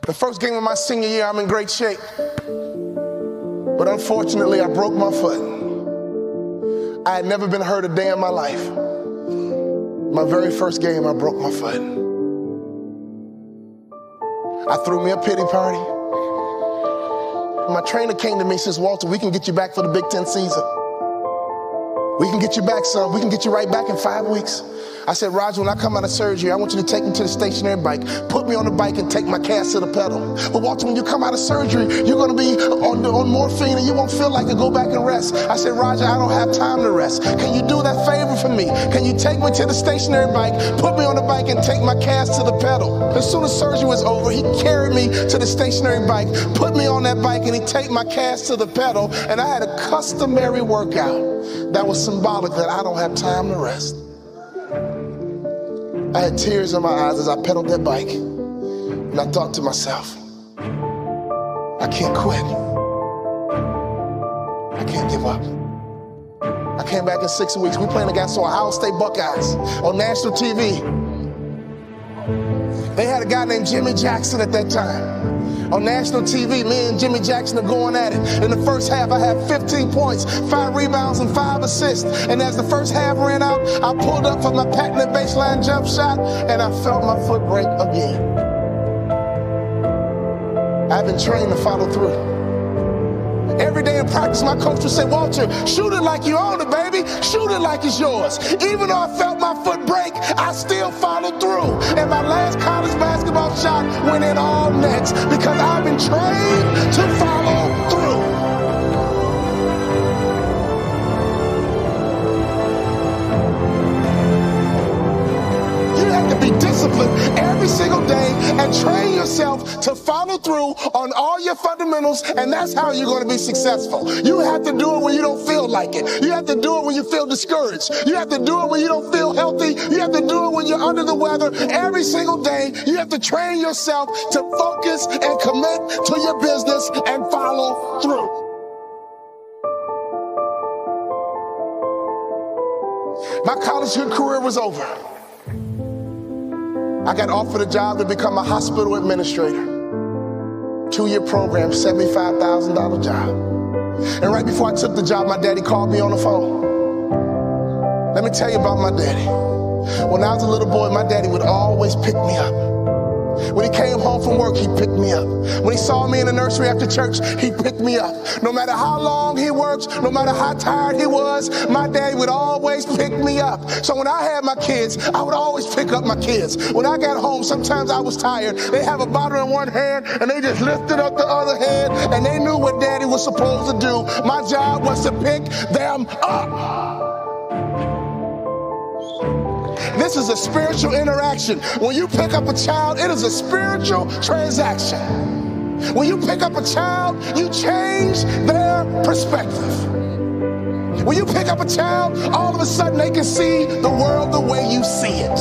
The first game of my senior year, I'm in great shape. But unfortunately, I broke my foot. I had never been hurt a day in my life. My very first game, I broke my foot. I threw me a pity party. My trainer came to me and says, Walter, we can get you back for the Big Ten season. We can get you back, son. We can get you right back in 5 weeks. I said, Roger, when I come out of surgery, I want you to take me to the stationary bike, put me on the bike and take my cast to the pedal. But Walter, when you come out of surgery, you're going to be on morphine and you won't feel like it. Go back and rest. I said, Roger, I don't have time to rest. Can you do that favor for me? Can you take me to the stationary bike, put me on the bike and take my cast to the pedal? As soon as surgery was over, he carried me to the stationary bike, put me on that bike, and he take my cast to the pedal. And I had a customary workout that was symbolic that I don't have time to rest. I had tears in my eyes as I pedaled that bike, and I thought to myself, I can't quit. I can't give up. I came back in 6 weeks. We playing against Ohio State Buckeyes on national TV. They had a guy named Jimmy Jackson at that time. On national TV, me and Jimmy Jackson are going at it. In the first half, I had 15 points, 5 rebounds, and 5 assists. And as the first half ran out, I pulled up for my patented baseline jump shot, and I felt my foot break again. I've been trained to follow through. Every day in practice, my coach would say, Walter, shoot it like you own it, baby. Shoot it like it's yours. Even though I felt my foot break, I still followed through. And my last college basketball shot went in all nets because I've been trained to follow through. You have to be disciplined every single day and train yourself to follow through on all your fundamentals, and that's how you're going to be successful. You have to do it when you don't feel like it. You have to do it when you feel discouraged. You have to do it when you don't feel healthy. You have to do it when you're under the weather. Every single day, you have to train yourself to focus and commit to your business and follow through. My college career was over. I got offered a job to become a hospital administrator. 2-year program, $75,000 job. And right before I took the job, my daddy called me on the phone. Let me tell you about my daddy. When I was a little boy, my daddy would always pick me up. When he came home from work, he picked me up. When he saw me in the nursery after church, he picked me up. No matter how long he worked, no matter how tired he was, my daddy would always pick me up. So when I had my kids, I would always pick up my kids. When I got home, sometimes I was tired. They have a bottle in one hand, and they just lifted up the other hand, and they knew what daddy was supposed to do. My job was to pick them up. This is a spiritual interaction. When you pick up a child, it is a spiritual transaction. When you pick up a child, you change their perspective. When you pick up a child, all of a sudden they can see the world the way you see it.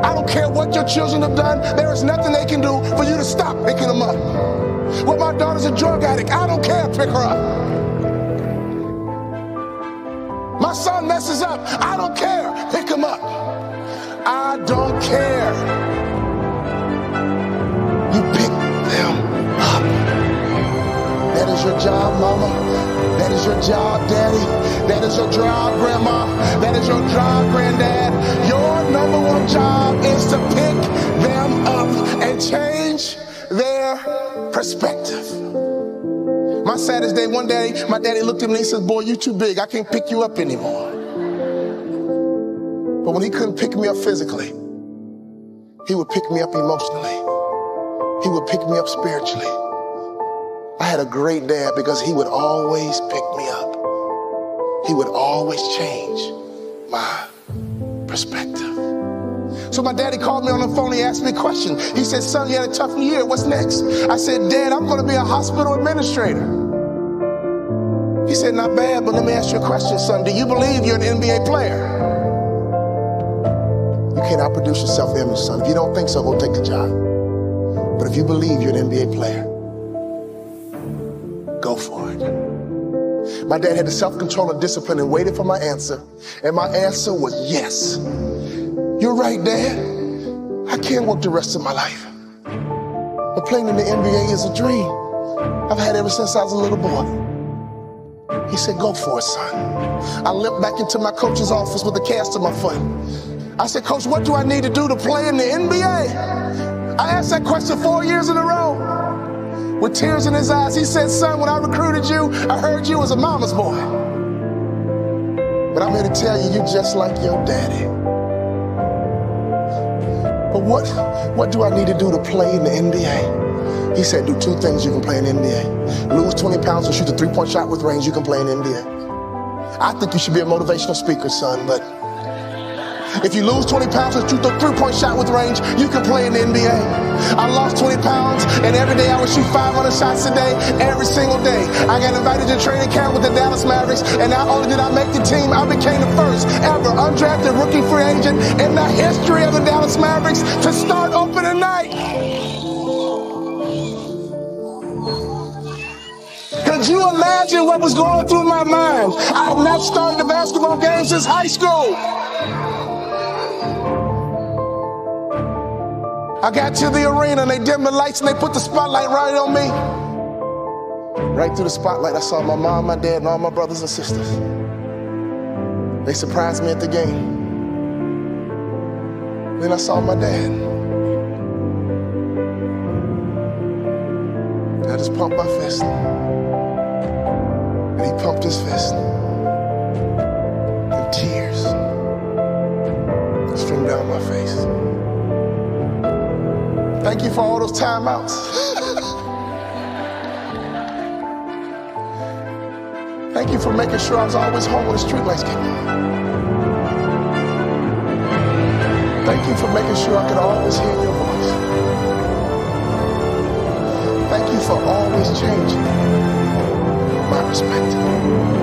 I don't care what your children have done. There is nothing they can do for you to stop picking them up. Well, my daughter's a drug addict. I don't care. Pick her up. My son messes up. I don't care. Pick him up. I don't care. You pick them up. That is your job, mama. That is your job, daddy. That is your job, grandma. That is your job, granddad. Your number one job is to pick them up and change their perspective. My saddest day, one day, my daddy looked at me and he said, boy, you too big. I can't pick you up anymore. But when he couldn't pick me up physically, he would pick me up emotionally. He would pick me up spiritually. I had a great dad because he would always pick me up. He would always change my perspective. So my daddy called me on the phone. He asked me a question. He said, son, you had a tough year. What's next? I said, Dad, I'm going to be a hospital administrator. He said, not bad, but let me ask you a question, son. Do you believe you're an NBA player? You can't outproduce your self-image, son. If you don't think so, go take the job. But if you believe you're an NBA player, go for it. My dad had the self-control and discipline and waited for my answer. And my answer was yes. You're right, Dad. I can't work the rest of my life. playing in the NBA is a dream I've had ever since I was a little boy. He said, go for it, son. I limped back into my coach's office with a cast on my foot. I said, Coach, what do I need to do to play in the NBA? I asked that question 4 years in a row. With tears in his eyes, he said, son, when I recruited you, I heard you was a mama's boy. But I'm here to tell you, you're just like your daddy. But what do I need to do to play in the NBA? He said, do 2 things you can play in the NBA. Lose 20 pounds and shoot a 3-point shot with range, you can play in the NBA. I think you should be a motivational speaker, son, but if you lose 20 pounds and shoot a 3-point shot with range, you can play in the NBA. I lost 20 pounds, and every day I would shoot 500 shots a day, every single day. I got invited to training camp with the Dallas Mavericks, and not only did I make the team, I became the first ever undrafted rookie free agent in the history of the Dallas Mavericks to start opening night. Could you imagine what was going through my mind? I had not started a basketball game since high school. I got to the arena and they dimmed the lights and they put the spotlight right on me. Right through the spotlight, I saw my mom, my dad, and all my brothers and sisters. They surprised me at the game. Then I saw my dad. I just pumped my fist. And he pumped his fist. And tears streamed down my face. Thank you for all those timeouts. Thank you for making sure I was always home when the streetlights came on. Thank you for making sure I could always hear your voice. Thank you for always changing my perspective.